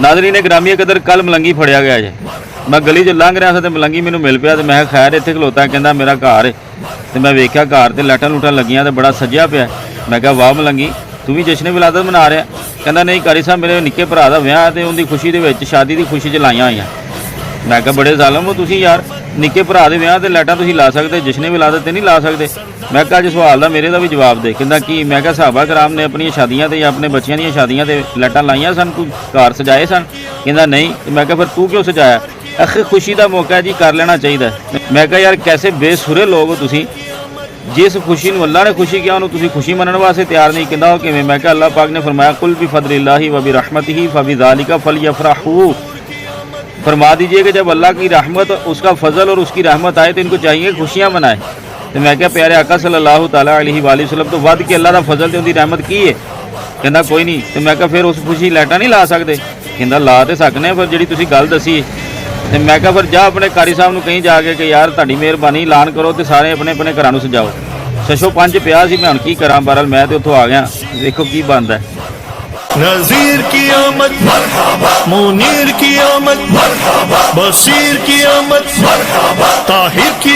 नाज़रीन ग्रामी कदर कल मलंगी फड़िया गया जे। मैं गली च लंघ रहा था तो मलंगी मैनू मिल पिया तो मैं खैर इत्थे खलोता कहता मेरा घर है तो मैं वेख्या घर तो लाइटां लूटां लगियां तो बड़ा सजिया पिया। मैं कहा वाह मलंगी तू भी जश्न विलादत मना रहा। कहता नहीं कारी साहब मेरे निक्के भरा दा विआह ते उनकी खुशी दे विच शादी की खुशी च लाइयां होईयां। मैं कहा बड़े ज़ालम हो तुसीं यार निक्के भरा दे विआह ते लाइटां तुसीं ला सकदे जश्न विलादत ते नहीं ला सकदे। मैं कहा अज सवाल दा मेरे दा भी जवाब दे। कहता कि मैं कहा साहबा कराम ने अपनी शादियां ते या अपने बच्चियां दी शादियां ते लाइटां लाइयां सन कोई घर सजाए सन। कहता नहीं। मैं कहा फिर तू क्यों सजाया। आखिर खुशी का मौका है जी कर लेना चाहिए। मैं कहा यार कैसे बेसुरे लोग हो तुसीं जिस खुशी नूं अल्लाह ने खुशी किया उन्होंने तुसीं खुशी मनण वास्ते तैयार नहीं। कहता हो किवें। मैं कहा अल्लाह पाक ने फरमाया कुल बि फज़लिल्लाहि व बि रहमतिही फबिज़ालिका फलयफ़रहू। फरमा दीजिए कि जब अल्लाह की रहमत उसका फजल और उसकी रहमत आए तो इनको चाहिए खुशियाँ मनाए। तो मैं क्या प्यारे आका सल्लल्लाहु तआला अलैहि वसल्लम तो वध के अल्लाह का फजल तो उनकी रहमत की है। कहता कोई नहीं। तो मैं क्या फिर उस खुशी लाइटां नहीं ला सकते। कहता ला तो सकने पर जी तुसीं गल दसी। तो मैं क्या फिर जा अपने कारी साहब नूं कहीं जाके कि यार तुहाडी मेहरबानी ऐलान करो तो सारे अपने अपने घरां नूं सजाओ। 605 पिया सी मैं हुण की करां बहरहाल मैं तो उत्थों आ गया। देखो की बनदा है। नज़ीर की आमद मुनीर की आमद बशीर की आमद ताहिर की